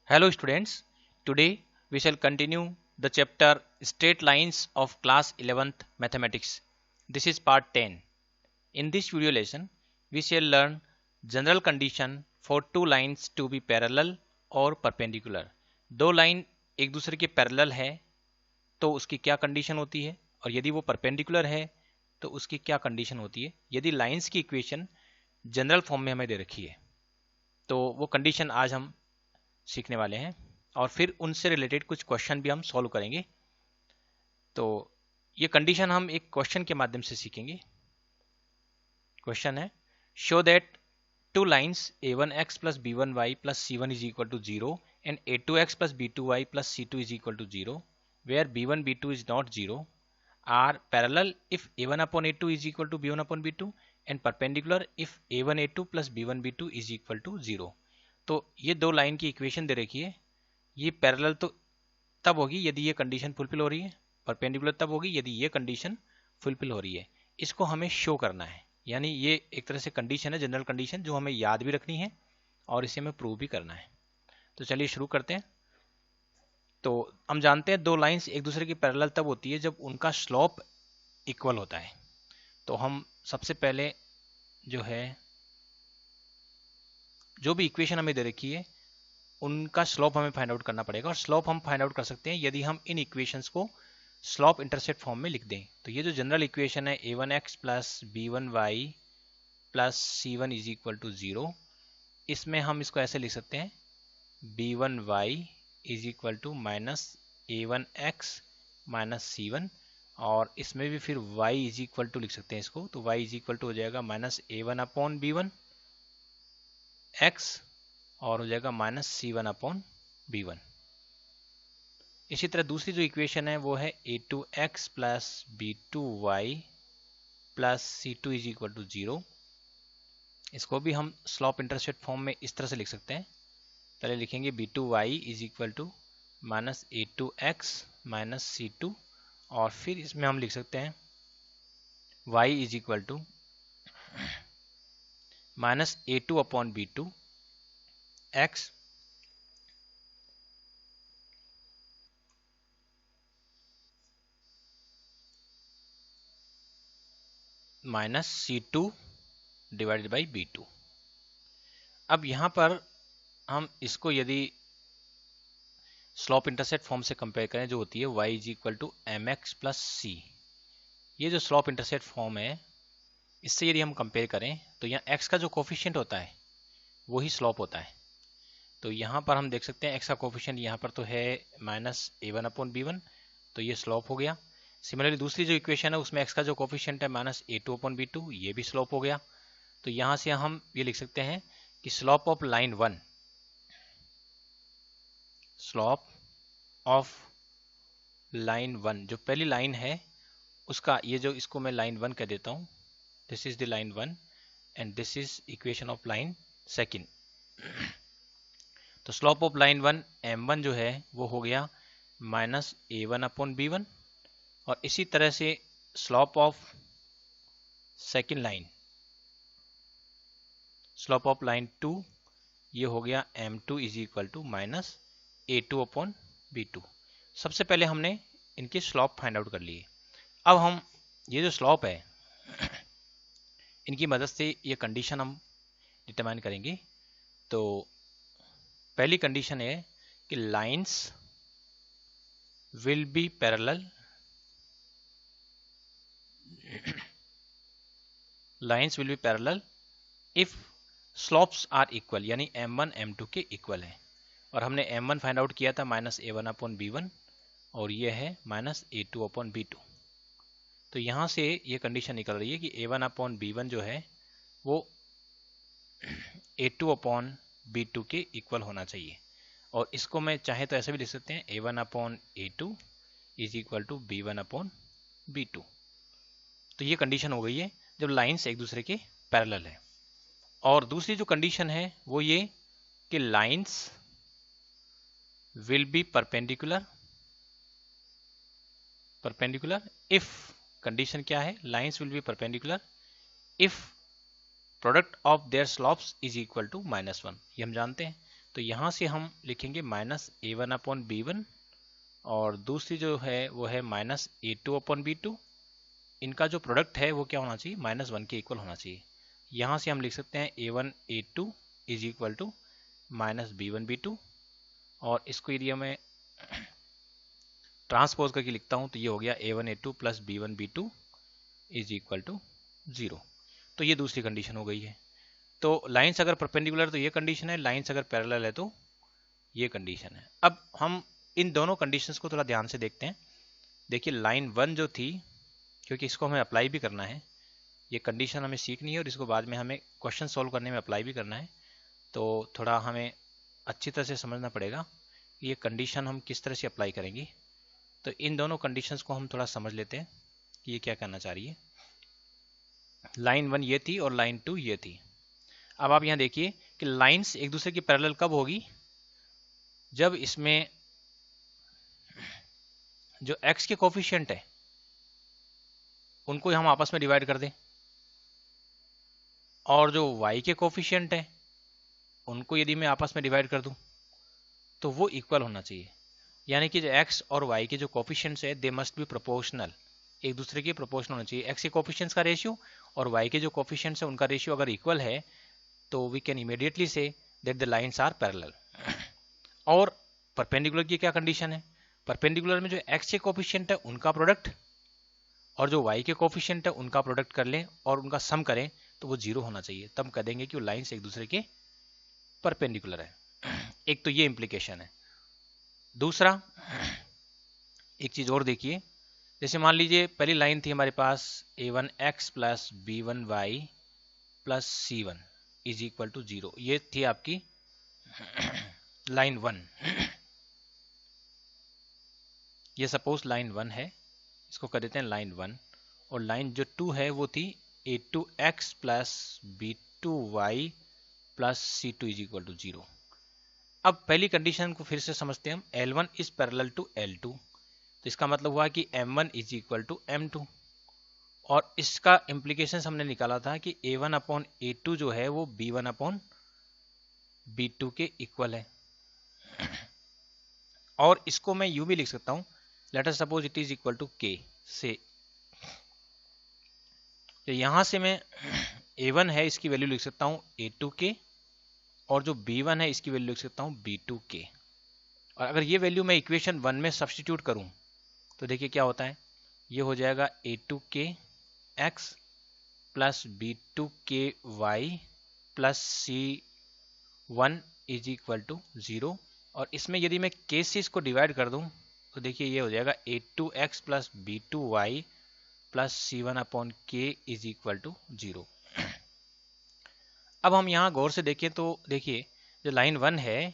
Hello students, today we shall continue the chapter Straight Lines of class 11th Mathematics. This is part 10. In this video lesson, we shall learn general condition for two lines to be parallel और perpendicular. दो line एक दूसरे के parallel है तो उसकी क्या condition होती है और यदि वो परपेंडिकुलर है तो उसकी क्या कंडीशन होती है यदि लाइंस की इक्वेशन जनरल फॉर्म में हमें दे रखी है तो वो कंडीशन आज हम सीखने वाले हैं और फिर उनसे रिलेटेड कुछ क्वेश्चन भी हम सॉल्व करेंगे। तो ये कंडीशन हम एक क्वेश्चन के माध्यम से सीखेंगे। क्वेश्चन है show that two lines a1x plus b1y plus c1 is equal to 0 and a2x plus b2y plus c2 is equal to 0 where b1 b2 is not 0 are parallel if a1 upon a2 is equal to b1 upon b2 and perpendicular if a1 a2 plus b1 b2 is equal to 0। तो ये दो line की equation दे रखी है। ये parallel तो तब होगी यदि ये कंडीशन फुलफिल हो रही है, परपेंडिकुलर तब होगी यदि ये कंडीशन फुलफिल हो रही है। इसको हमें शो करना है, यानी ये एक तरह से कंडीशन है, जनरल कंडीशन जो हमें याद भी रखनी है और इसे हमें प्रूव भी करना है। तो चलिए शुरू करते हैं। तो हम जानते हैं दो लाइंस एक दूसरे की पैरेलल तब होती है जब उनका स्लोप इक्वल होता है। तो हम सबसे पहले जो है जो भी इक्वेशन हमें दे रखी है उनका स्लोप हमें फाइंड आउट करना पड़ेगा और स्लोप हम फाइंड आउट कर सकते हैं यदि हम इन इक्वेशंस को स्लोप इंटरसेप्ट फॉर्म में लिख दें। तो ये जो जनरल इक्वेशन है a1x plus b1y plus c1 is equal to 0, इसमें हम इसको ऐसे लिख सकते हैं b1y is equal to minus a1x minus c1 और इसमें भी फिर y इज इक्वल टू लिख सकते हैं इसको। तो y इज इक्वल टू हो जाएगा minus a1 upon b1 x और हो जाएगा माइनस c1 अपॉन b1। इसी तरह दूसरी जो इक्वेशन है वो है a2x plus b2y plus c2 is equal to 0। इसको भी हम स्लोप इंटरसेप्ट फॉर्म में इस तरह से लिख सकते हैं। पहले लिखेंगे b2y is equal to minus a2x minus c2 और फिर इसमें हम लिख सकते हैं y is equal to minus a2 upon b2 x minus c2 divided by b2। अब यहाँ पर हम इसको यदि स्लोप इंटरसेप्ट फॉर्म से कंपेयर करें जो होती है y is equal to m x plus c, ये जो स्लोप इंटरसेप्ट फॉर्म है इससे यदि हम कंपेयर करें तो यहाँ x का जो कोफिशिएंट होता है वही स्लोप होता है। तो यहाँ पर हम देख सकते हैं x का कोफिशिएंट यहाँ पर तो है माइनस a1 अपॉन b1, तो ये स्लोप हो गया। सिमिलरली दूसरी जो इक्वेशन है उसमें x का जो कोफिशिएंट है माइनस a2 अपॉन b2, ये भी स्लोप हो गया। तो यहाँ से हम ये लिख सकते हैं कि slope of line 1, slope of line 1 जो पहली लाइन है उसका, ये जो इसको मैं लाइन 1 कह देता हूँ, this is the line 1 and this is equation of line second. तो स्लोप ऑफ लाइन 1 m1 जो है वो हो गया माइनस a1 अपॉन b1 और इसी तरह से slope of second line, slope of line 2 ये हो गया m2 is equal to minus a2 upon b2। सबसे पहले हमने इनके स्लोप फाइंड आउट कर लिए। अब हम ये जो स्लोप है इनकी मदद से ये कंडीशन हम डिटरमाइन करेंगे। तो पहली कंडीशन है कि lines will be parallel, lines will be parallel if slopes are equal, यानी m1 m2 के इक्वल है। और हमने m1 फाइंड आउट किया था माइनस a1 अपॉन b1 और ये है माइनस a2 अपॉन b2। तो यहाँ से ये कंडीशन निकल रही है कि a1 अपॉन b1 जो है वो a2 अपॉन b2 के इक्वल होना चाहिए। और इसको मैं चाहे तो ऐसे भी लिख सकते हैं a1 upon a2 is equal to b1 upon b2। तो ये कंडीशन हो गई है जब लाइंस एक दूसरे के पैरेलल है। और दूसरी जो कंडीशन है वो ये कि lines will be perpendicular, perpendicular if, condition क्या है, lines will be perpendicular if product of their slopes is equal to -1, ये हम जानते हैं। तो यहाँ से हम लिखेंगे माइनस A1 अपॉन B1 और दूसरी जो है वो है माइनस A2 अपॉन B2। इनका जो प्रोडक्ट है वो क्या होना चाहिए, -1 के इक्वल होना चाहिए। यहाँ से हम लिख सकते हैं A1 A2 is equal to minus B1 B2 और इसको यदि मैं ट्रांसपोज करके लिखता हूँ तो ये हो गया A1 A2 plus B1 B2 is equal to 0। तो ये दूसरी कंडीशन हो गई है। तो लाइंस अगर परपेंडिकुलर तो ये कंडीशन है, लाइंस अगर पैरेलल है तो ये कंडीशन है। अब हम इन दोनों कंडीशंस को थोड़ा ध्यान से देखते हैं। देखिए लाइन 1 जो थी, क्योंकि इसको हमें अप्लाई भी करना है, ये कंडीशन हमें सीखनी है और इसको बाद में हमें क्वेश्चन सॉल्व करने में अप्लाई भी करना है, तो थोड़ा हमें अच्छी तरह से समझना पड़ेगा कि ये कंडीशन हम किस तरह से अप्लाई करेंगे। तो इन दोनों कंडीशंस को हम थोड़ा समझ लेते हैं कि ये क्या करना चाह रही है। लाइन 1 ये थी और लाइन 2 ये थी। अब आप यहाँ देखिए कि लाइंस एक दूसरे की पैरेलल कब होगी, जब इसमें जो x के कोफिशिएंट है उनको हम आपस में डिवाइड कर दें और जो y के कोफिशिएंट है उनको यदि मैं आपस में डिवाइड कर दूं तो वो इक्वल होना चाहिए। यानी कि जो x और y के जो कोफिशिएंट्स है दे मस्ट बी प्रोपोर्शनल, एक दूसरे के प्रोपोर्शनल होना चाहिए। x के कोफिशिएंट्स का रेशियो और y के जो कोफिशिएंट्स है उनका रेशियो अगर इक्वल है तो we can immediately say that the lines are parallel. और परपेंडिकुलर की क्या कंडीशन है, परपेंडिकुलर में जो x के कोफिशिएंट है उनका प्रोडक्ट और जो y के कोफिशिएंट है उनका प्रोडक्ट कर लें और उनका सम करें तो वो 0 होना चाहिए, तब कह देंगे कि वो लाइंस एक दूसरे के परपेंडिकुलर है। एक तो ये इंप्लीकेशन है। दूसरा एक चीज और देखिए, जैसे मान लीजिए पहली लाइन थी हमारे पास A1x plus B1y plus C1 is equal to 0, ये थी आपकी लाइन 1। ये सपोज लाइन 1 है, इसको कर देते हैं लाइन 1। और लाइन जो 2 है वो थी A2x plus B2y plus C2 is equal to 0। अब पहली कंडीशन को फिर से समझते हैं हम, L1 is parallel to L2, तो इसका मतलब हुआ कि M1 is equal to M2 और इसका इम्प्लीकेशन हमने निकाला था कि A1 अपॉन A2 जो है वो B1 अपॉन B2 के इक्वल है। और इसको मैं यूं भी लिख सकता हूं, let us suppose it is equal to K से, तो यहां से मैं A1 है इसकी वैल्यू लिख सकता हूं A2K और जो B1 है इसकी वैल्यू लिख सकता हूं B2K। और अगर ये वैल्यू मैं इक्वेशन 1 में सब्स्टिट्यूट करूं तो देखिए क्या होता है, ये हो जाएगा A2KX plus B2KY plus C1 is equal to 0। और इसमें यदि मैं K से इसको डिवाइड कर दूं तो देखिए ये हो जाएगा A2X plus B2Y plus C1 upon K is equal to 0। अब हम यहाँ गौर से देखें तो देखिए जो लाइन 1 है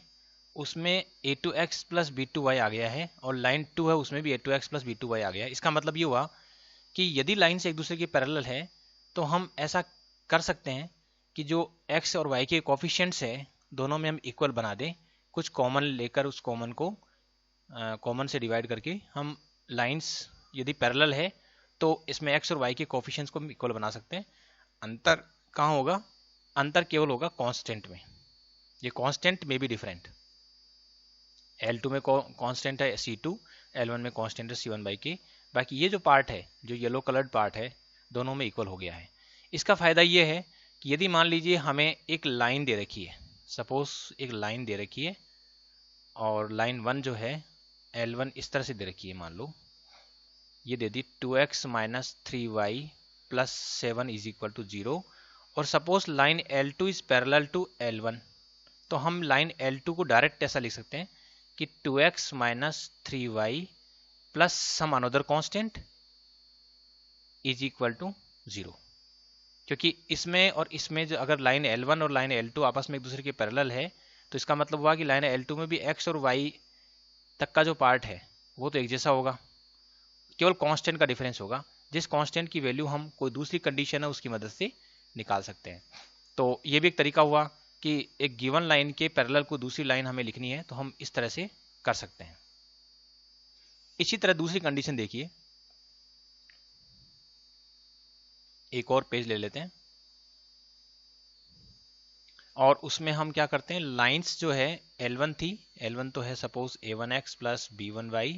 उसमें A2X प्लस B2Y आ गया है और लाइन 2 है उसमें भी A2X प्लस B2Y आ गया है। इसका मतलब ये हुआ कि यदि लाइन्स एक दूसरे के पैरेलल है तो हम ऐसा कर सकते हैं कि जो x और y के कोफिशिएंट्स है दोनों में हम इक्वल बना दें, कुछ कॉमन लेकर उस कॉमन को कॉमन से डिवाइड करके हम लाइंस यदि पैरेलल है तो इसमें x और y के कोफिशिएंट्स को हम इक्वल बना सकते हैं। अंतर कहाँ होगा, अंतर केवल होगा कांस्टेंट में। ये कांस्टेंट में भी डिफरेंट, L2 में कांस्टेंट है C2, L1 में कांस्टेंट है C1/K। बाकी ये जो पार्ट है, जो येलो कलर्ड पार्ट है, दोनों में इक्वल हो गया है। इसका फायदा ये है कि यदि मान लीजिए हमें एक लाइन दे रखी है, सपोज एक लाइन दे रखी है और लाइन 1 जो है L1 इस तरह से दे रखी है, मान लो ये दे दी 2x minus 3y plus 7 is equal to 0 और suppose line L2 is parallel to L1, तो हम लाइन L2 को डायरेक्ट ऐसा लिख सकते हैं कि 2x minus 3y plus some another constant is equal to 0। क्योंकि इसमें और इसमें जो अगर लाइन L1 और लाइन L2 आपस में एक दूसरे के पैरेलल है तो इसका मतलब हुआ कि लाइन L2 में भी x और y तक का जो पार्ट है वो तो एक जैसा होगा, केवल कांस्टेंट का डिफरेंस होगा, जिस कांस्टेंट की वैल्यू हम कोई दूसरी कंडीशन है उसकी मदद से निकाल सकते हैं। तो ये भी एक तरीका हुआ कि एक गिवन लाइन के पैरेलल को दूसरी लाइन हमें लिखनी है तो हम इस तरह से कर सकते हैं। इसी तरह दूसरी कंडीशन देखिए, एक और पेज ले लेते हैं। और उसमें हम क्या करते हैं, लाइंस जो है L1 थी, L1 तो है suppose A1x plus B1y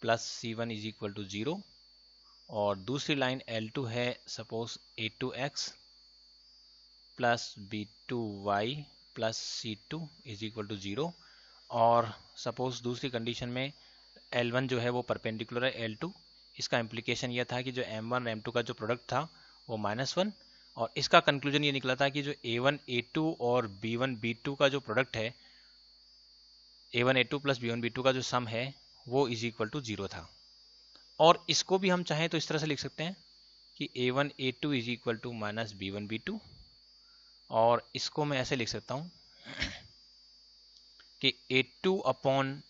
plus C1 is equal to 0, और दूसरी लाइन L2 है suppose A2x plus B2y plus C2 is equal to 0, और सपोज दूसरी कंडीशन में L1 जो है वो परपेंडिकुलर है L2। इसका इम्प्लीकेशन यह था कि जो M1 और M2 का जो प्रोडक्ट था वो -1, और इसका कंक्लूजन ये निकला था कि जो A1 A2 और B1 B2 का जो प्रोडक्ट है, A1 A2 plus B1 B2 का जो सम है वो इज इक्वल टू 0 था। और इसको भी हम चाहें तो इस तरह से लिख सकते हैं कि A1 A2 is equal to minus B1 B2, और इसको मैं ऐसे लिख सकता हूँ कि A2 upon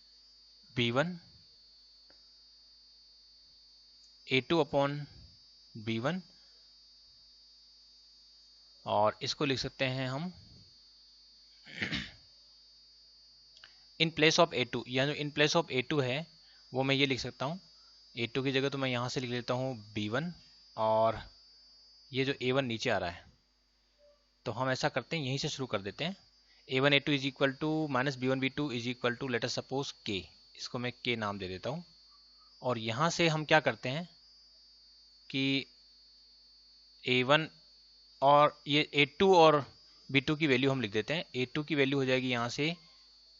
B1, A2 upon B1, और इसको लिख सकते हैं हम इन प्लेस ऑफ A2, या जो इन प्लेस ऑफ A2 है वो मैं ये लिख सकता हूँ, A2 की जगह तो मैं यहाँ से लिख लेता हूँ B1, और ये जो A1 नीचे आ रहा है तो हम ऐसा करते हैं यहीं से शुरू कर देते हैं। A1 A2 is equal to minus B1 B2 is equal to let us suppose K, इसको मैं K नाम दे देता हूँ। और यहाँ से हम क्या करते हैं कि A1 और ये A2 और B2 की वैल्यू हम लिख देते हैं। A2 की वैल्यू हो जाएगी यहाँ से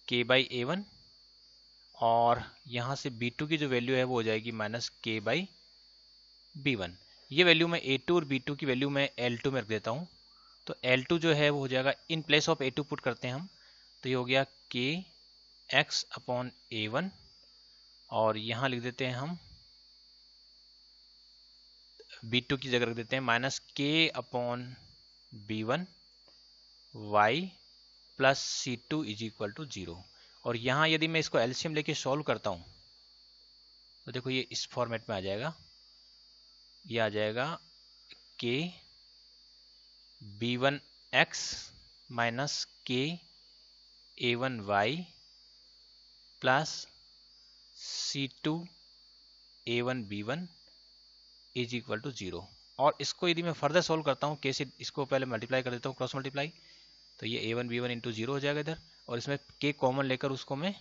K बाई A1, और यहाँ से B2 की जो वैल्यू है वो हो जाएगी माइनस K बाई B1। ये वैल्यू मैं A2 और B2 की वैल्यू मैं L2 में रख देता हूँ। तो L2 जो है वो हो जाएगा, इन प्लेस ऑफ A2 पुट करते हैं हम, तो ये हो गया K x अपॉन A1, और यहाँ लिख देते हैं हम B2 की जगह रख देते हैं minus K upon B1 y plus C2 is equal to 0। और यहाँ यदि मैं इसको एलसीएम लेके सॉल्व करता हूँ तो देखो ये इस फॉर्मेट में आ जाएगा, ये आ जाएगा K B1x minus K A1y plus C2 A1B1 is equal to 0। और इसको यदि मैं फर्दर सोल्व करता हूँ, K से इसको पहले मल्टीप्लाई कर देता हूँ, क्रॉस मल्टीप्लाई, तो ये A1B1 इंटू 0 हो जाएगा इधर, और इसमें K कॉमन लेकर उसको मैं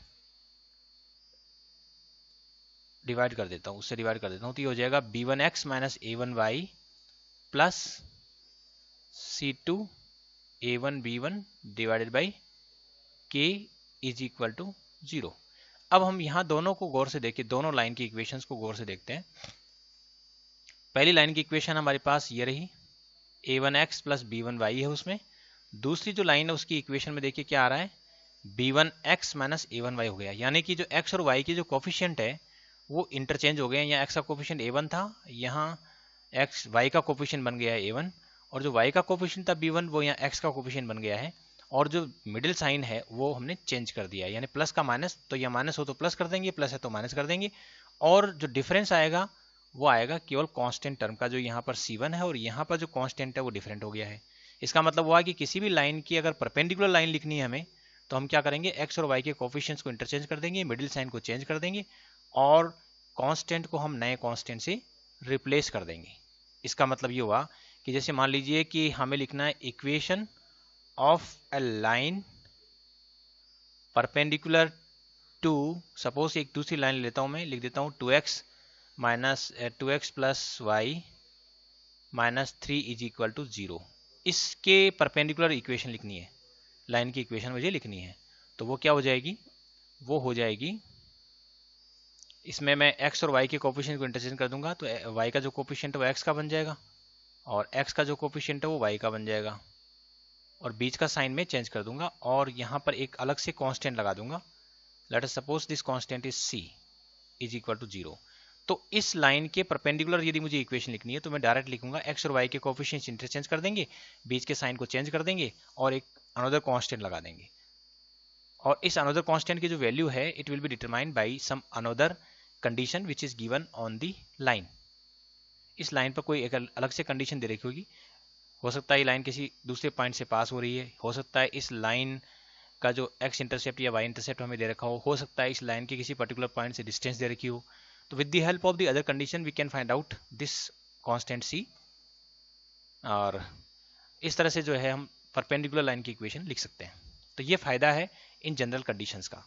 डिवाइड कर देता हूँ, उससे डिवाइड कर देता हूँ, तो ये हो जाएगा B1x minus A1y plus C2 A1B1 divided by K is equal to 0। अब हम यहाँ दोनों को गौर से देखिए, दोनों लाइन की इक्वेशंस को गौर से देखते हैं। पहली लाइन की इक्वेशन हमारे पास ये रही, A1x प्लस B1y है उसमें। दूसरी जो लाइन है उसकी इक्वेशन में देखिए क्या आ रहा है, B1x माइनस A1y हो गया, यानी कि जो x और y की जो कोफिशिएंट है वो इंटरचेंज हो गए हैं। यहाँ x का कोफिशिएंट A1 था, यहाँ y का कोफिशिएंट बन गया है A1, और जो y का कोफिशिएंट था B1 वो यहाँ x का कोफिशिएंट बन गया है, और जो मिडिल साइन है वो हमने चेंज कर दिया है, यानी प्लस का माइनस, तो यह माइनस हो तो प्लस कर देंगे, प्लस है तो माइनस कर देंगे, और जो डिफरेंस आएगा वो आएगा केवल कांस्टेंट टर्म का, जो यहाँ पर C1 है और यहाँ पर जो कांस्टेंट है वो डिफरेंट हो गया है। इसका मतलब हुआ कि किसी भी लाइन की अगर परपेंडिकुलर लाइन लिखनी है हमें, तो हम क्या करेंगे, x और y के कोफिशिएंट्स को इंटरचेंज कर देंगे, मिडिल साइन को चेंज कर देंगे, और कांस्टेंट को हम नए कांस्टेंट से रिप्लेस कर देंगे। इसका मतलब ये हुआ कि जैसे मान लीजिए कि हमें लिखना है equation of a line perpendicular to, suppose एक दूसरी लाइन लेता हूं मैं, लिख देता हूं 2x minus 2x plus y minus 3 is equal to 0। इसके परपेंडिकुलर इक्वेशन लिखनी है, लाइन की इक्वेशन मुझे लिखनी है, तो वो क्या हो जाएगी, वो हो जाएगी, इसमें मैं x और y के कोफिशिएंट को इंटरचेंज कर दूंगा, तो y का जो कोफिशिएंट है वो x का बन जाएगा, और x का जो कोफिशिएंट है वो y का बन जाएगा, और बीच का साइन में चेंज कर दूंगा, और यहाँ पर एक अलग से कांस्टेंट लगा दूंगा, let us suppose this constant is c is equal to 0। तो इस लाइन के परपेंडिकुलर यदि मुझे इक्वेशन लिखनी है तो मैं डायरेक्ट लिखूंगा, x और y के कोफिशिएंट्स इंटरचेंज कर देंगे, बीच के साइन को चेंज कर देंगे, और एक अनदर कांस्टेंट लगा देंगे, और इस अनदर कांस्टेंट की जो वैल्यू है it will be determined by some another condition which is given on the line. इस लाइन पर कोई एक अलग से कंडीशन दे रखी होगी, हो सकता है ये लाइन किसी दूसरे पॉइंट से पास हो रही है, हो सकता है इस लाइन का जो x इंटरसेप्ट या y इंटरसेप्ट हमें दे रखा हो सकता है इस लाइन के किसी पर्टिकुलर पॉइंट से डिस्टेंस दे रखी हो, तो with the help of the other condition we can find out this constant c, और इस तरह से जो है हम परपेंडिकुलर लाइन की इक्वेशन लिख सकते हैं। तो ये फायदा है इन जनरल कंडीशंस का।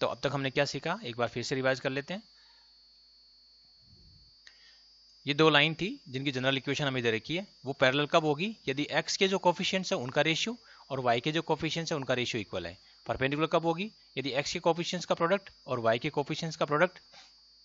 तो अब तक हमने क्या सीखा, एक बार फिर से रिवाइज कर लेते हैं। ये दो लाइन थी जिनकी जनरल इक्वेशन हमें दे रखी है। वो पैरेलल कब होगी, यदि x के जो कोफिशिएंट्स है उनका रेशियो और y के जो कोफिशिएंट्स है उनका रेशियो इक्वल है। परपेंडिकुलर कब होगी, यदि x के कोफिशिएंट्स का प्रोडक्ट और y के कोफिशिएंट्स का प्रोडक्ट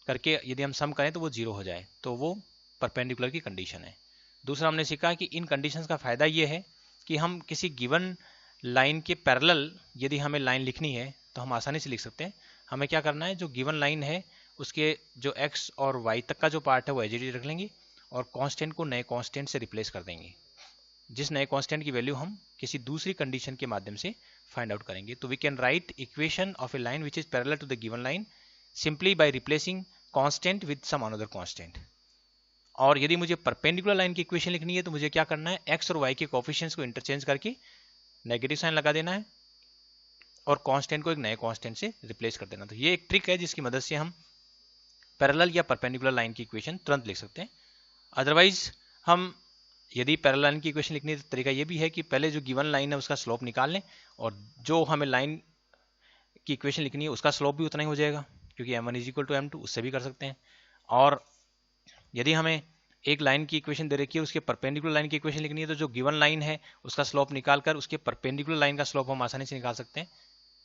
करके यदि हम सम करें तो वो जीरो हो जाए, तो वो परपेंडिकुलर की कंडीशन है। दूसरा हमने सीखा कि इन कंडीशंस का फायदा ये है कि हम किसी गिवन लाइन के पैरेलल यदि हमें लाइन लिखनी है तो हम आसानी से लिख सकते हैं। हमें क्या करना है, जो गिवन लाइन है उसके जो x और y तक का जो पार्ट है वो एज इट इज रख लेंगे और कांस्टेंट को नए कांस्टेंट से रिप्लेस कर देंगे, जिस नए कांस्टेंट की वैल्यू हम किसी दूसरी कंडीशन के माध्यम से फाइंड आउट करेंगे। तो we can write equation of a line which is parallel to the given line simply by replacing constant with some another constant. और यदि मुझे परपेंडिकुलर लाइन की इक्वेशन लिखनी है तो मुझे क्या करना है, x और y के कोफिशिएंट्स को इंटरचेंज करके नेगेटिव साइन लगा देना है और कांस्टेंट को एक नए कांस्टेंट से रिप्लेस कर देना। तो ये एक ट्रिक है जिसकी मदद से हम पैरेलल या परपेंडिकुलर लाइन की इक्वेशन तुरंत लिख सकते हैं। अदरवाइज हम यदि पैरेलल लाइन की इक्वेशन लिखनी है तो तरीका ये भी है कि पहले जो गिवन लाइन है उसका स्लोप निकाल लें और जो हमें लाइन की इक्वेशन लिखनी है उसका स्लोप भी उतना ही हो जाएगा, क्योंकि m1 is equal to m2, उससे भी कर सकते हैं। और यदि हमें एक लाइन की इक्वेशन दे रखी है उसके परपेंडिकुलर लाइन की इक्वेशन लिखनी है तो जो गिवन लाइन है उसका स्लोप निकाल कर उसके परपेंडिकुलर लाइन का स्लोप हम आसानी से निकाल सकते हैं,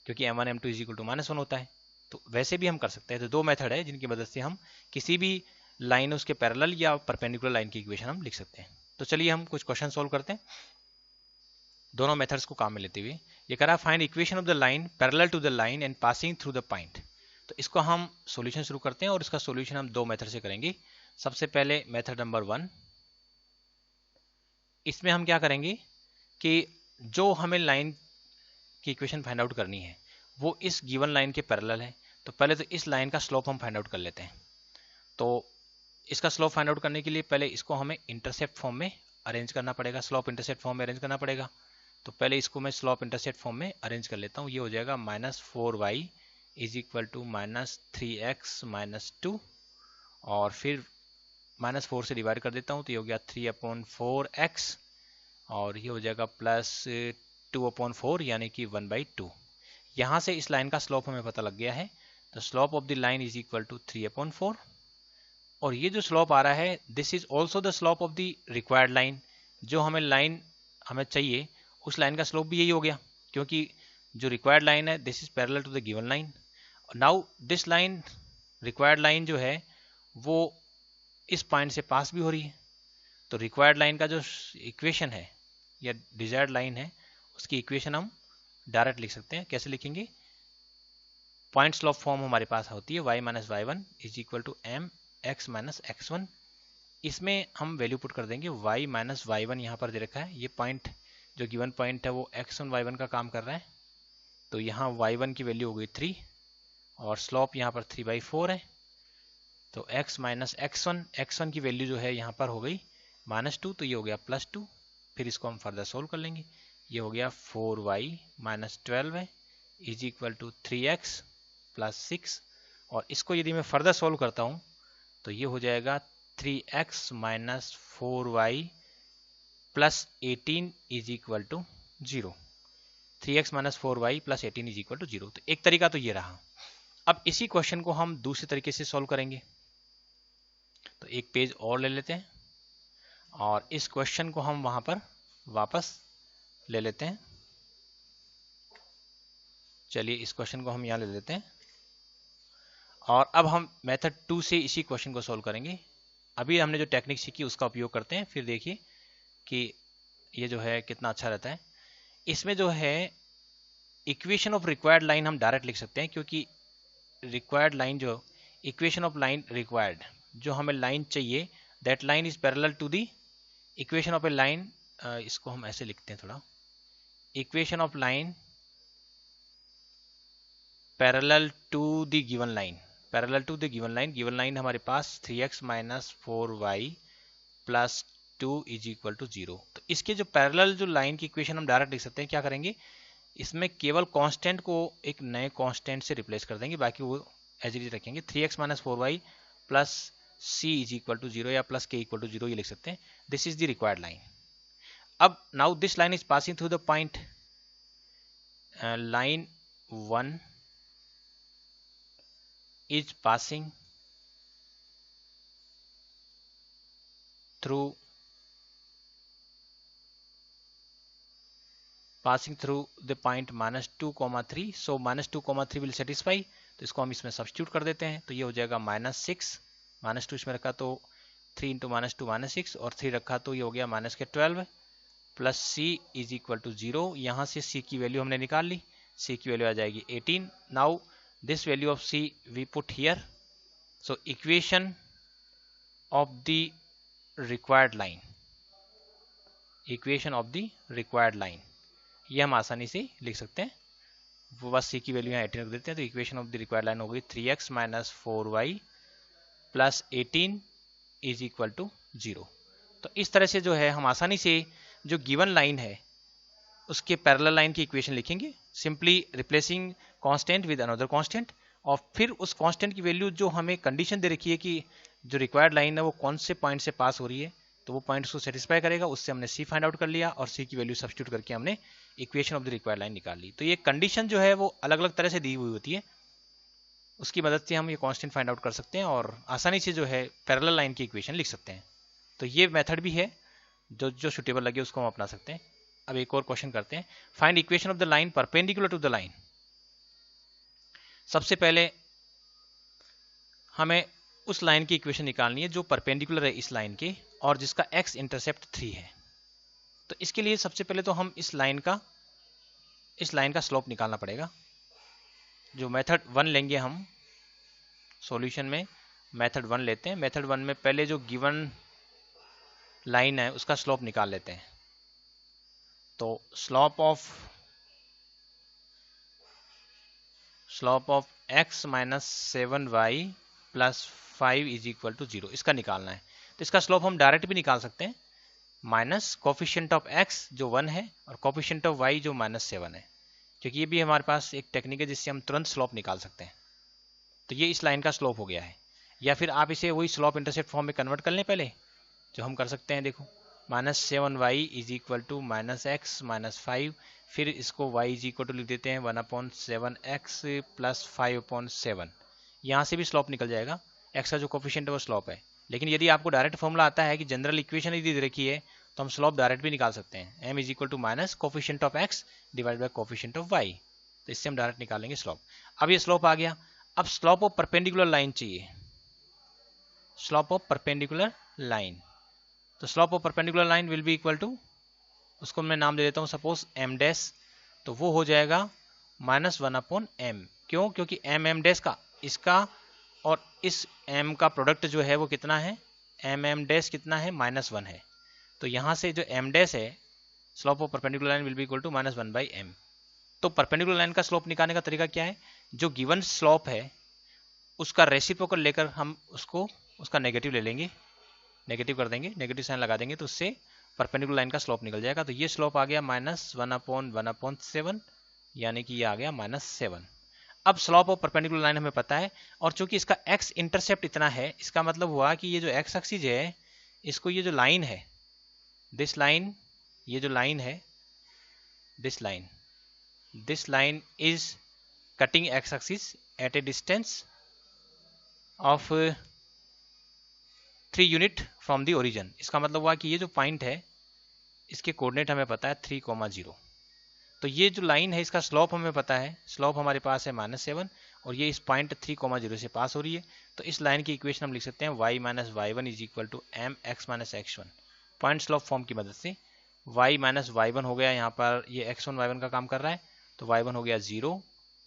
क्योंकि m1 m2 is equal to -1 होता है। तो वैसे भी हम कर सकते हैं। तो दो मेथड है जिनकी मदद से हम किसी भी लाइन उसके पैरेलल या परपेंडिकुलर लाइन की इक्वेशन हम लिख सकते हैं। तो चलिए हम कुछ क्वेश्चन सोल्व करते हैं दोनों मेथड्स को काम में लेते हुए। ये कह रहा है find equation of the line parallel to the line and passing through the point. तो इसको हम सॉल्यूशन शुरू करते हैं और इसका सॉल्यूशन हम दो मेथड से करेंगे। सबसे पहले मेथड नंबर 1, इसमें हम क्या करेंगे कि जो हमें लाइन की इक्वेशन फाइंड आउट करनी है वो इस गिवन लाइन के पैरेलल है। तो पहले तो इस लाइन का स्लोप हम फाइंड आउट कर लेते हैं। तो इसका स्लोप फाइंड आउट करने के लिए पहले इसको हमें इंटरसेप्ट फॉर्म में अरेंज करना पड़ेगा, स्लोप इंटरसेप्ट फॉर्म में अरेंज करना पड़ेगा। तो पहले इसको मैं स्लोप इंटरसेप्ट फॉर्म में अरेंज कर लेता हूँ। ये हो जाएगा -4y is equal to -3x -2 और फिर -4 से डिवाइड कर देता हूँ तो ये हो गया 3/4x और ये हो जाएगा +2/4 यानी कि 1/2। यहाँ से इस लाइन का स्लोप हमें पता लग गया है। तो slope of the line is equal to 3/4 और ये जो स्लोप आ रहा है this is also the slope of the required line. जो हमें लाइन हमें चाहिए उस लाइन का स्लोप भी यही हो गया, क्योंकि जो रिक्वायर्ड लाइन है this is parallel to the given line. Now this line required line जो है वो इस पॉइंट से पास भी हो रही है। तो रिक्वायर्ड लाइन का जो इक्वेशन है या डिजायर्ड लाइन है उसकी इक्वेशन हम डायरेक्ट लिख सकते हैं। कैसे लिखेंगे, पॉइंट स्लोप फॉर्म हमारे पास होती है y - y1 is equal to mx - x1। इसमें हम वैल्यू पुट कर देंगे y - y1 यहाँ पर दे रखा है। ये पॉइंट जो गिवन पॉइंट है वो x1 y1 का काम कर रहा है। तो यहाँ y1 की वैल्यू हो गई 3 और स्लोप यहाँ पर 3/4 है। तो x - x1 की वैल्यू जो है यहाँ पर हो गई -2, तो ये हो गया +2। फिर इसको हम फर्दर सोल्व कर लेंगे। ये हो गया 4y - 12 है इज इक्वल टू 3x + 6 और इसको यदि मैं फर्दर सोल्व करता हूँ तो ये हो जाएगा 3x - 4y + 18 is equal to 0। 3x - 4y + 18 is equal to 0। तो एक तरीका तो ये रहा। अब इसी क्वेश्चन को हम दूसरे तरीके से सोल्व करेंगे। तो एक पेज और ले लेते हैं और इस क्वेश्चन को हम वहां पर वापस ले लेते हैं। चलिए इस क्वेश्चन को हम यहाँ ले लेते हैं और अब हम मेथड 2 से इसी क्वेश्चन को सोल्व करेंगे। अभी हमने जो टेक्निक सीखी उसका उपयोग करते हैं, फिर देखिए कि ये जो है कितना अच्छा रहता है। इसमें जो है इक्वेशन ऑफ रिक्वायर्ड लाइन हम डायरेक्ट लिख सकते हैं, क्योंकि रिक्वायर्ड लाइन जो इक्वेशन ऑफ लाइन रिक्वायर्ड जो हमें लाइन चाहिए that line is parallel to the equation of a line. इसको हम ऐसे लिखते हैं थोड़ा, equation of line parallel to the given line, parallel to the given line. Given line हमारे पास 3x - 4y + 2 is equal to 0। तो इसके जो पैरेलल जो लाइन की इक्वेशन हम डायरेक्ट लिख सकते हैं। क्या करेंगे, इसमें केवल कांस्टेंट को एक नए कांस्टेंट से रिप्लेस कर देंगे, बाकी वो एज इट इज रखेंगे। 3x - 4y + c is equal to 0 या +k इक्वल टू 0 ये लिख सकते हैं। This is the required line. अब now this line is passing through the point line 1 is passing through the point -2, 3. So -2, 3 will satisfy. तो इसको हम इसमें सब्स्टिट्यूट कर देते हैं, तो ये हो जाएगा -6, -2 इसमें रखा तो 3 इंटू -2 -6, और 3 रखा तो ये हो गया -12 plus c is equal to 0. यहाँ से c की वैल्यू हमने निकाल ली, c की वैल्यू आ जाएगी 18. Now this value of c we put here. So equation of the required line, equation of the required line, ये हम आसानी से लिख सकते हैं. वो बस c की वैल्यू यहाँ 18 रख देते हैं, तो equation of the required line हो गई 3x - 4y plus 18 is equal to 0. तो इस तरह से जो है हम आसानी से जो गिवन लाइन है उसके पैरेलल लाइन की इक्वेशन लिखेंगे, simply replacing constant with another constant. और फिर उस कांस्टेंट की वैल्यू जो हमें कंडीशन दे रखी है कि जो रिक्वायर्ड लाइन है वो कौन से पॉइंट से पास हो रही है, तो वो पॉइंट उसको सेटिस्फाई करेगा. उससे हमने सी फाइंड आउट कर लिया और सी की वैल्यू सब्स्टिट्यूट करके हमने equation of the required line निकाल ली. तो ये कंडीशन जो है वो अलग अलग तरह से दी हुई होती है, उसकी मदद से हम ये कांस्टेंट फाइंड आउट कर सकते हैं और आसानी से जो है पैरेलल लाइन की इक्वेशन लिख सकते हैं. तो ये मेथड भी है, जो सुटेबल लगे उसको हम अपना सकते हैं. अब एक और क्वेश्चन करते हैं. Find equation of the line perpendicular to the line. सबसे पहले हमें उस लाइन की इक्वेशन निकालनी है जो परपेंडिकुलर है इस लाइन के और जिसका x इंटरसेप्ट 3 है. तो इसके लिए सबसे पहले तो हम इस लाइन का स्लोप निकालना पड़ेगा. जो मेथड 1 लेंगे हम सॉल्यूशन में, मेथड 1 लेते हैं. मेथड 1 में पहले जो गिवन लाइन है उसका स्लोप निकाल लेते हैं. तो slope of x - 7y plus 5 is equal to 0, इसका निकालना है. तो इसका स्लोप हम डायरेक्ट भी निकाल सकते हैं, माइनस कोफिशिएंट ऑफ x जो 1 है और कोफिशिएंट ऑफ y जो -7 है, क्योंकि ये भी हमारे पास एक टेक्निक है जिससे हम तुरंत स्लोप निकाल सकते हैं. तो ये इस लाइन का स्लोप हो गया है. या फिर आप इसे वही स्लोप इंटरसेप्ट फॉर्म में कन्वर्ट कर लें पहले, जो हम कर सकते हैं. देखो -7y is equal to -x - 5, फिर इसको y इज इक्वल टू लिख देते हैं 1/7x प्लस 5/7. यहाँ से भी स्लोप निकल जाएगा, x का जो कोफिशिएंट है वो स्लोप है. लेकिन यदि आपको डायरेक्ट फॉर्मूला आता है कि जनरल इक्वेशन यदि दे रखी है तो हम स्लोप डायरेक्ट भी निकाल सकते हैं. m is equal to minus coefficient of x divide by coefficient of y. तो इससे हम डायरेक्ट निकालेंगे स्लोप. अब ये स्लोप आ गया. अब स्लोप ऑफ परपेंडिकुलर लाइन चाहिए, स्लोप ऑफ परपेंडिकुलर लाइन. तो slope of perpendicular line will be equal to, उसको मैं नाम दे देता हूँ सपोज m डैश. तो वो हो जाएगा -1/m. क्यों? क्योंकि m डैश का इसका और इस m का प्रोडक्ट जो है वो कितना है, m डैश कितना है, -1 है. तो यहाँ से जो m डैश है, slope of perpendicular line will be equal to -1/m. तो परपेंडिकुलर लाइन का स्लोप निकालने का तरीका क्या है, जो गिवन स्लोप है उसका रेसिप्रोकल लेकर हम उसका नेगेटिव ले लेंगे, नेगेटिव कर देंगे, नेगेटिव साइन लगा देंगे, तो उससे परपेंडिकुलर लाइन का स्लोप निकल जाएगा. तो ये स्लोप आ गया -1/1/7, यानी कि ये आ गया -7. अब स्लोप ऑफ परपेंडिकुलर लाइन हमें पता है, और चूंकि इसका x इंटरसेप्ट इतना है, इसका मतलब हुआ कि ये जो x एक्सिस है, इसको ये जो लाइन है, दिस लाइन, ये जो लाइन है, this line is cutting x axis at A distance of 3 unit from the origin. इसका मतलब हुआ कि ये जो पॉइंट है इसके कोऑर्डिनेट हमें पता है 3,0. तो ये जो लाइन है इसका स्लोप हमें पता है, स्लोप हमारे पास है -7 और ये इस पॉइंट 3,0 से पास हो रही है. तो इस लाइन की इक्वेशन हम लिख सकते हैं y - y1 is equal to mx - x1. Point slope form की मदद से y - y1 हो गया, यहाँ पर ये x1 y1 का काम कर रहा है, तो y1 हो गया 0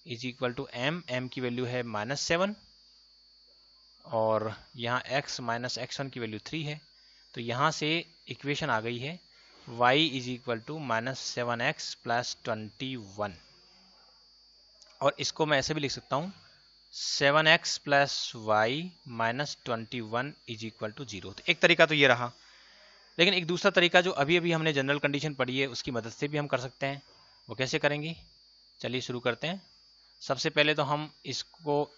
इज इक्वल टू m की वैल्यू है -7 और यहाँ x - x1 की वैल्यू 3 है. तो यहाँ से इक्वेशन आ गई है y is equal to -7x plus 21. और इसको मैं ऐसे भी लिख सकता हूँ 7x plus y minus 21 is equal to 0. तो एक तरीका तो ये रहा, लेकिन एक दूसरा तरीका जो अभी अभी हमने जनरल कंडीशन पढ़ी है उसकी मदद से भी हम कर सकते हैं. वो कैसे करेंगे, चलिए शुरू करते हैं. सबसे पहले तो हम इसको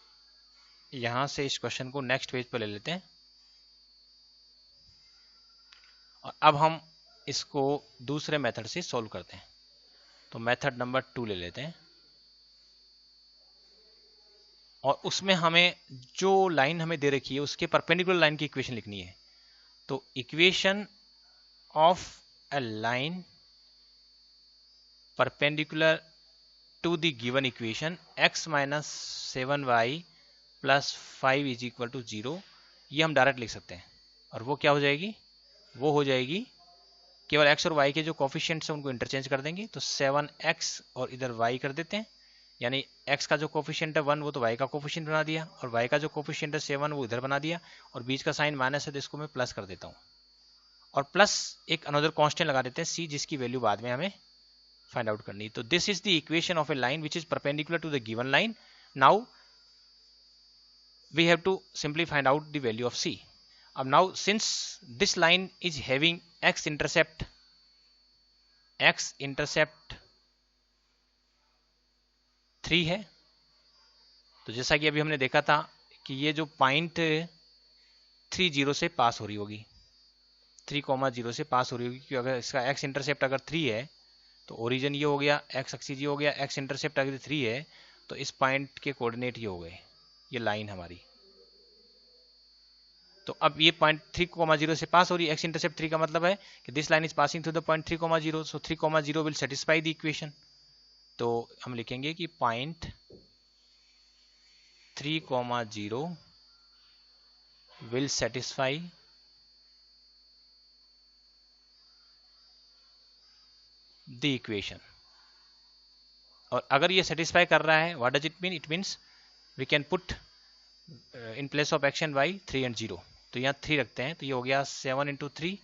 यहाँ से इस क्वेश्चन को नेक्स्ट पेज पर ले लेते हैं और अब हम इसको दूसरे मेथड से सॉल्व करते हैं। तो मेथड नंबर 2 ले लेते हैं और उसमें हमें जो लाइन हमें दे रखी है उसके परपेंडिकुलर लाइन की इक्वेशन लिखनी है। तो equation of a line perpendicular to the given equation x minus 7y plus 5 is equal to 0, ये हम डायरेक्ट लिख सकते हैं। और वो क्या हो जाएगी, वो हो जाएगी केवल x और y के जो कोफिशिएंट्स हैं उनको इंटरचेंज कर देंगे। तो 7x और इधर y कर देते हैं, यानी x का जो कोफिशिएंट है 1 वो तो y का कोफिशिएंट बना दिया, और y का जो कोफिशिएंट है 7 वो इधर बना दिया, और बीच का साइन माइनस है तो इसको मैं प्लस कर देता हूँ। और प्लस एक अनदर कांस्टेंट लगा देते हैं c, जिसकी वैल्यू बाद में हमें फाइंड आउट करनी। तो this is the equation of a line which is perpendicular to the given line. Now we have to simply find out the value of c। अब now since this line is having x intercept 3 है, तो जैसा कि अभी हमने देखा था कि ये जो पॉइंट 30 से पास हो रही होगी, 3,0 से पास हो रही होगी, क्योंकि अगर इसका x इंटरसेप्ट अगर 3 है तो ओरिजिन ये हो गया, x एक्सिस ये हो गया, x इंटरसेप्ट अगर 3 है तो इस पॉइंट के कोऑर्डिनेट ये हो गए, ये लाइन हमारी। तो अब ये पॉइंट 3,0 से पास हो रही है, x इंटरसेप्ट 3 का मतलब है कि this line is passing through the point 3,0, so 3,0 will satisfy the equation. तो हम लिखेंगे कि point 3,0 will satisfy the equation. और अगर ये सेटिस्फाई कर रहा है, what does it mean, it means we can put in place of x and y 3 and 0। तो यहाँ 3 रखते हैं, तो ये हो गया 7 इंटू 3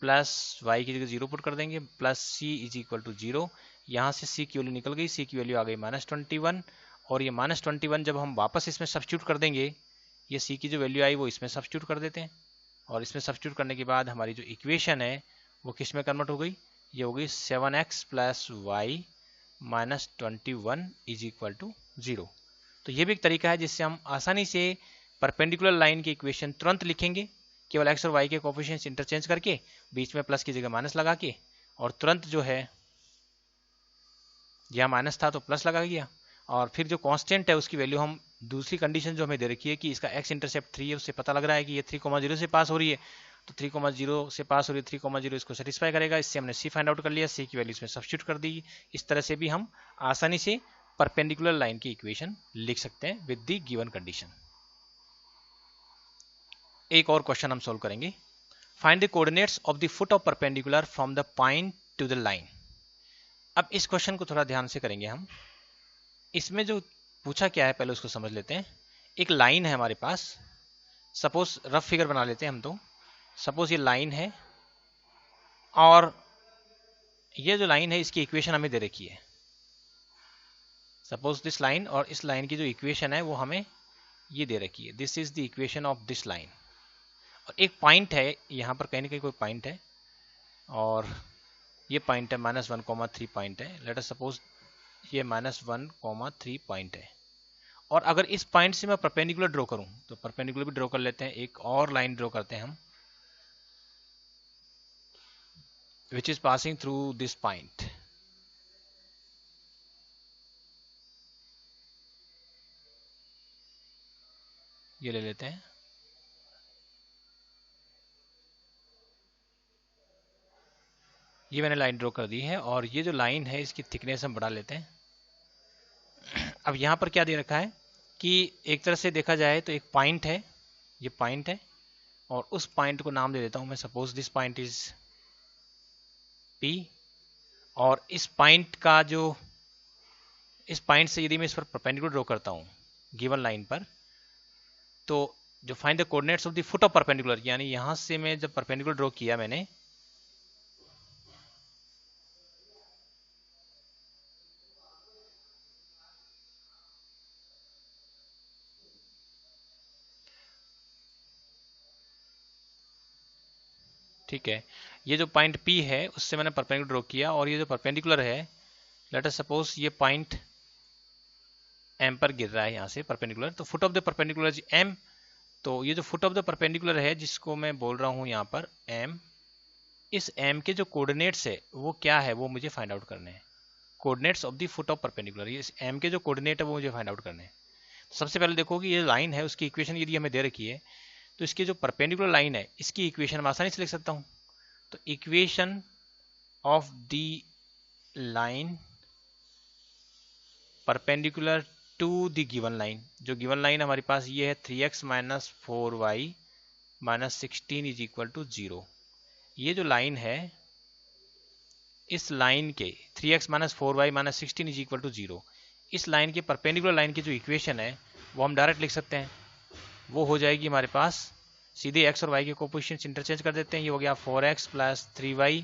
प्लस वाई की जगह 0 पुट कर देंगे, plus c is equal to 0। यहाँ से सी की वैल्यू निकल गई, सी की वैल्यू आ गई -21, और ये -21 जब हम वापस इसमें सब्स्टिट्यूट कर देंगे, ये सी की जो वैल्यू आई वो इसमें सब्स्टिट्यूट कर देते हैं, और इसमें सब्स्टिट्यूट करने के बाद हमारी जो इक्वेशन है वो किस में कन्वर्ट हो गई, ये हो गई 7x plus y -21 is equal to 0। तो ये भी एक तरीका है जिससे हम आसानी से परपेंडिकुलर लाइन की इक्वेशन तुरंत लिखेंगे, केवल x और y के कोफिशिएंट्स इंटरचेंज करके, बीच में प्लस की जगह माइनस लगा के, और तुरंत जो है यहाँ माइनस था तो प्लस लगा दिया, और फिर जो कांस्टेंट है उसकी वैल्यू हम दूसरी कंडीशन जो हमें दे रखी है कि इसका x इंटरसेप्ट 3 है, उससे पता लग रहा है कि ये 3,0 से पास हो रही है, तो 3,0 से पास हो रही है, 3,0 इसको सेटिस्फाई करेगा। इससे हमने c फाइंड आउट कर लिया, c की वैल्यू इसमें सब्स्टिट्यूट कर दी। इस तरह से भी हम आसानी से परपेंडिकुलर लाइन की इक्वेशन लिख सकते हैं विद द गिवन कंडीशन। एक और क्वेश्चन हम सोल्व करेंगे। Find the coordinates of the foot of perpendicular from the point two the line. अब इस क्वेश्चन को थोड़ा ध्यान से करेंगे हम। इसमें जो पूछा क्या है पहले उसको समझ लेते हैं। एक लाइन है हमारे पास, सपोज रफ फिगर बना लेते हैं हम, तो सपोज ये लाइन है, और ये जो लाइन है इसकी इक्वेशन हमें दे रखी है। सपोज दिस लाइन, और इस लाइन की जो इक्वेशन है वो हमें ये दे रखी है, this is the equation of this line. और एक पॉइंट है यहाँ पर, कहीं ना कहीं कोई पॉइंट है, और ये पॉइंट है -1,3 पॉइंट है। लेट अस सपोज ये -1,3 पॉइंट है, और अगर इस पॉइंट से मैं परपेंडिकुलर ड्रॉ करूं तो परपेंडिकुलर भी ड्रॉ कर लेते हैं। एक और लाइन ड्रॉ करते हैं हम, which is passing through this point. ये ले लेते हैं, ये मैंने लाइन ड्रॉ कर दी है, और ये जो लाइन है इसकी थिकनेस हम बढ़ा लेते हैं। अब यहाँ पर क्या दे रखा है कि एक तरह से देखा जाए तो एक पॉइंट है, ये पॉइंट है, और उस पॉइंट को नाम दे देता हूं मैं, suppose this point is P। और इस पॉइंट का जो, इस पॉइंट से यदि मैं इस पर परपेंडिकुलर ड्रॉ करता हूं गिवन लाइन पर, तो जो find the coordinates of the foot of perpendicular, यानी यहां से मैं जब परपेंडिकुलर ड्रॉ किया मैंने, ठीक है, ये जो पॉइंट P है उससे मैंने परपेंडिकुलर ड्रॉ किया, और ये जो परपेंडिकुलर है, लेट अस सपोज ये पॉइंट M पर गिर रहा है यहाँ से परपेंडिकुलर, तो foot of the perpendicular is M। तो ये जो फुट ऑफ द परपेंडिकुलर है जिसको मैं बोल रहा हूँ यहाँ पर M, इस एम के जो कोऑर्डिनेट्स है वो क्या है वो मुझे फाइंड आउट करने हैं। Coordinates of the foot of perpendicular, इस एम के जो कोऑर्डिनेट है वो मुझे फाइंड आउट करने हैं। तो सबसे पहले देखो कि ये लाइन है उसकी इक्वेशन यदि हमें दे रखी है तो इसकी जो परपेंडिकुलर लाइन है इसकी इक्वेशन मैं आसानी से लिख सकता हूँ। तो equation of the line perpendicular to the given line, जो गिवन लाइन हमारे पास ये है 3x minus 4y minus 16 is equal to 0। ये जो लाइन है इस लाइन के 3x minus 4y minus 16 is equal to 0, इस लाइन के परपेंडिकुलर लाइन की जो इक्वेशन है वो हम डायरेक्ट लिख सकते हैं। वो हो जाएगी हमारे पास, सीधे x और y के कोएफिशिएंट्स इंटरचेंज कर देते हैं। ये हो गया 4x plus 3y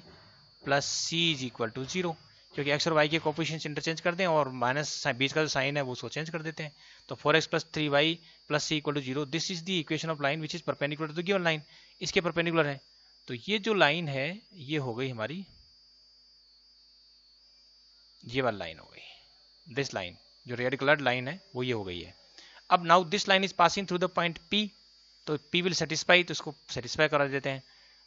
plus c is equal to 0, क्योंकि x और y के कोएफिशिएंट्स इंटरचेंज कर दें और माइनस बीच का जो साइन है वो उसको चेंज कर देते हैं। तो 4x plus 3y plus c equal to 0, this is the equation of line which is perpendicular to the given line, इसके परपेंडिकुलर है। तो ये जो लाइन है ये हो गई हमारी, ये वाली लाइन हो गई, दिस लाइन जो रेड कलर्ड लाइन है वो ये हो गई है। अब now this line is passing through the point P, तो P विल सेटिस्फाई, तो इसको सेटिस्फाई करा देते हैं।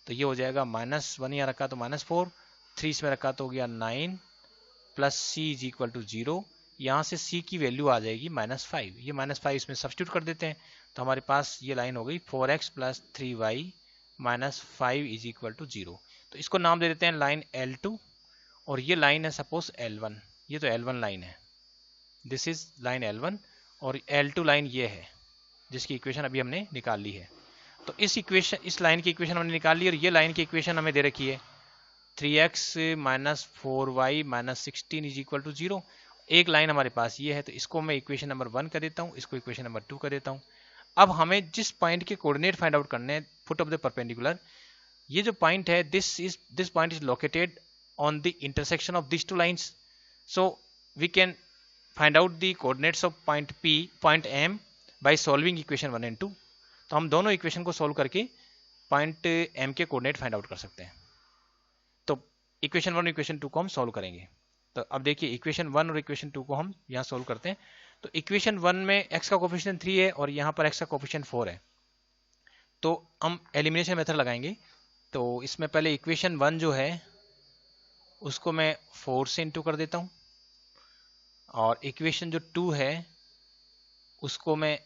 तो ये हो जाएगा -1 यहाँ रखा तो -4, 3 इसमें रखा तो हो गया 9 plus c is equal to 0। यहाँ से C की वैल्यू आ जाएगी -5, ये -5 इसमें सब्स्टिट्यूट कर देते हैं। तो हमारे पास ये लाइन हो गई 4x plus 3y minus 5 is equal to 0। तो इसको नाम दे देते हैं लाइन L2, और ये लाइन है सपोज L1, ये तो L1 लाइन है, दिस इज लाइन L1, और L2 लाइन ये है जिसकी इक्वेशन अभी हमने निकाल ली है। तो इस लाइन की इक्वेशन हमने निकाल ली, और ये लाइन की इक्वेशन हमें दे रखी है 3x minus 4y minus 16 is equal to 0। एक लाइन हमारे पास ये है, तो इसको मैं इक्वेशन नंबर 1 कर देता हूँ, इसको इक्वेशन नंबर 2 कर देता हूँ। अब हमें जिस पॉइंट के कोऑर्डिनेट फाइंड आउट करने हैं फुट ऑफ द परपेंडिकुलर, ये जो पॉइंट है this point is located on the intersection of these two lines, so we can find out the coordinates of point P, point M by solving equation 1 and 2। तो हम दोनों equation को solve करके point M के coordinate find out कर सकते हैं। तो इक्वेशन 1 और इक्वेशन 2 को हम सोल्व करेंगे। तो अब देखिए इक्वेशन 1 और इक्वेशन 2 को हम यहाँ सोल्व करते हैं। तो इक्वेशन 1 में x का कोफिशिएंट 3 है और यहाँ पर x का कोफिशिएंट 4 है, तो हम एलिमिनेशन मेथड लगाएंगे। तो इसमें पहले इक्वेशन 1 जो है उसको मैं 4 से इंटू कर देता हूँ, और इक्वेशन जो 2 है उसको मैं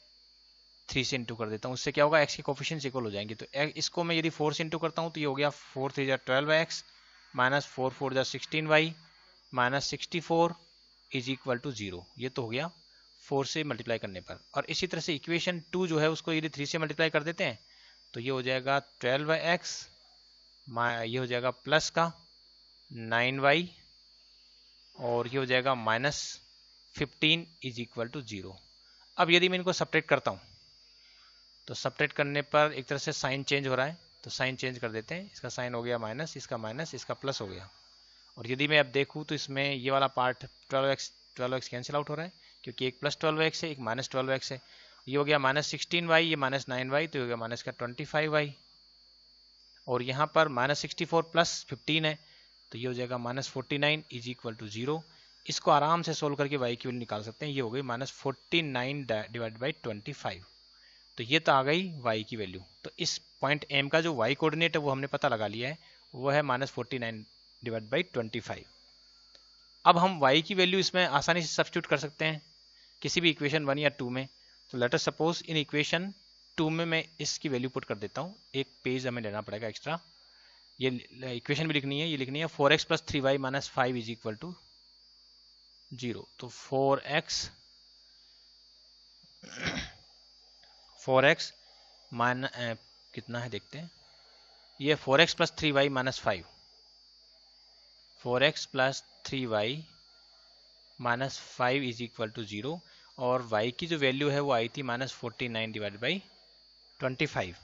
3 से इंटू कर देता हूँ। उससे क्या होगा, x के कोफिशिएंट्स इक्वल हो जाएंगे। तो इसको मैं यदि 4 से इंटू करता हूँ तो ये हो गया 4 3 12x minus 4 4 16y minus 64 is equal to 0। ये तो हो गया 4 से मल्टीप्लाई करने पर। और इसी तरह से इक्वेशन 2 जो है उसको यदि 3 से मल्टीप्लाई कर देते हैं तो ये हो जाएगा 12x, ये हो जाएगा प्लस का 9y, और ये हो जाएगा -15 इज इक्वल टू 0। अब यदि मैं इनको सब्ट्रैक्ट करता हूँ तो सब्ट्रैक्ट करने पर एक तरह से साइन चेंज हो रहा है, तो साइन चेंज कर देते हैं। इसका साइन हो गया माइनस, इसका प्लस हो गया। और यदि मैं अब देखूँ तो इसमें ये वाला पार्ट 12x कैंसिल आउट हो रहा है, क्योंकि एक प्लस 12x है एक माइनस 12x है। ये हो गया -16y, ये -9y, तो हो गया माइनस का 25y, और यहाँ पर -64 प्लस 15 है, तो ये हो जाएगा -49 इज इक्वल टू 0। इसको आराम से सोल्व करके y की वैल्यू निकाल सकते हैं। ये हो गई -49 डिवाइड बाई 25, तो ये तो आ गई y की वैल्यू। तो इस पॉइंट M का जो y कोऑर्डिनेट है वो हमने पता लगा लिया है, वो है -49 डिवाइड बाई 25। अब हम y की वैल्यू इसमें आसानी से सब्स्टिट्यूट कर सकते हैं किसी भी इक्वेशन 1 या 2 में। तो late us suppose in equation 2 में मैं इसकी वैल्यू पुट कर देता हूँ, एक पेज हमें लेना पड़ेगा एक्स्ट्रा। ये इक्वेशन भी लिखनी है, ये लिखनी है 4x plus 3y minus 5 is equal to 0। तो 4x माइनस कितना है देखते हैं, ये 4x plus 3y minus 5, 4x plus 3y minus 5 is equal to 0, और y की जो वैल्यू है वो आई थी -49 डिवाइड बाई 25।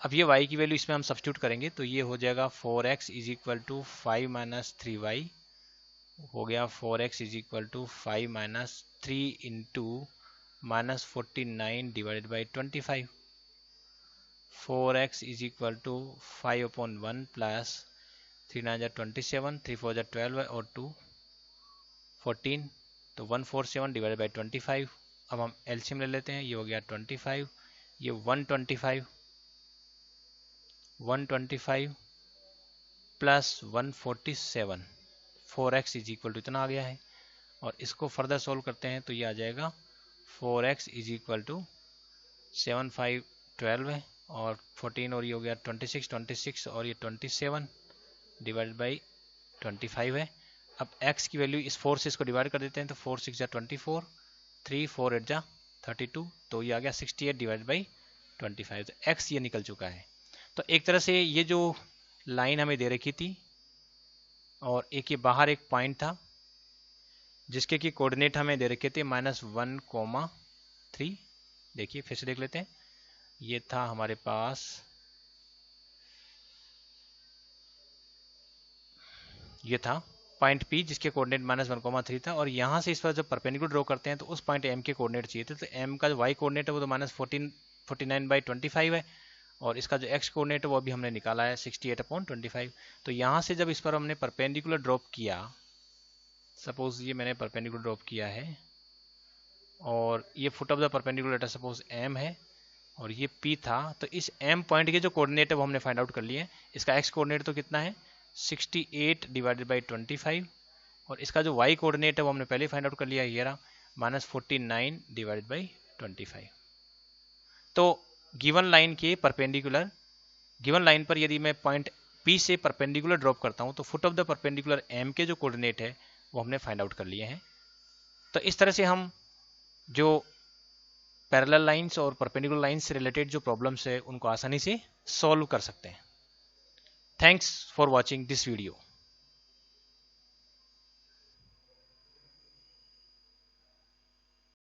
अब ये y की वैल्यू इसमें हम सब्स्टिट्यूट करेंगे, तो ये हो जाएगा 4x is equal to 5 minus 3y, हो गया 4x is equal to 5 minus 3 into -49 divided by 25। 4x is equal to 5/1 plus 3 9 27, 3 4 12 और 2 14, तो 147 डिवाइडेड बाई 25। अब हम एलसीएम ले लेते हैं, ये हो गया 25, ये 125 plus 147, 4x is equal to इतना आ गया है। और इसको फर्दर सोल्व करते हैं तो ये आ जाएगा 4x इज इक्वल टू 7 5 12 है, और 14 और ये हो गया 26 और ये 27 डिवाइड बाई 25 है। अब x की वैल्यू इस 4 से इसको डिवाइड कर देते हैं तो 4 6 जा 24, 3 4 8 जा 32, तो ये आ गया 68 डिवाइड बाई 25। तो x ये निकल चुका है। तो एक तरह से ये जो लाइन हमें दे रखी थी और एक ये बाहर एक पॉइंट था जिसके की कोऑर्डिनेट हमें दे रखे थे -1,3। देखिए फिर से देख लेते हैं। ये था हमारे पास, ये था पॉइंट P जिसके कोऑर्डिनेट -1,3 था, और यहाँ से इस पर जब परपेंडिकुलर ड्रॉ करते हैं तो उस पॉइंट M के कोऑर्डिनेट चाहिए थे। तो M का जो y कोऑर्डिनेट है वो तो -49/25 है, और इसका जो x कोऑर्डिनेट है वो अभी हमने निकाला है 68/25। तो यहाँ से जब इस पर हमने परपेंडिकुलर ड्रॉप किया, सपोज ये मैंने परपेंडिकुलर ड्रॉप किया है और ये foot of the perpendicular later suppose M है और ये P था, तो इस M पॉइंट के जो कोऑर्डिनेट है वो हमने फाइंड आउट कर लिए। इसका x कोऑर्डिनेट तो कितना है 68 डिवाइडेड बाई 25, और इसका जो y कोऑर्डिनेट है वो हमने पहले फाइंड आउट कर लिया, ये रहा -49 डिवाइडेड बाई 25। तो गिवन लाइन के परपेंडिकुलर, गिवन लाइन पर यदि मैं पॉइंट P से परपेंडिकुलर ड्रॉप करता हूं तो foot of the perpendicular M के जो कोऑर्डिनेट है वो हमने फाइंड आउट कर लिए हैं। तो इस तरह से हम जो पैरेलल लाइंस और परपेंडिकुलर लाइंस से रिलेटेड जो प्रॉब्लम्स है उनको आसानी से सॉल्व कर सकते हैं। Thanks for watching this video.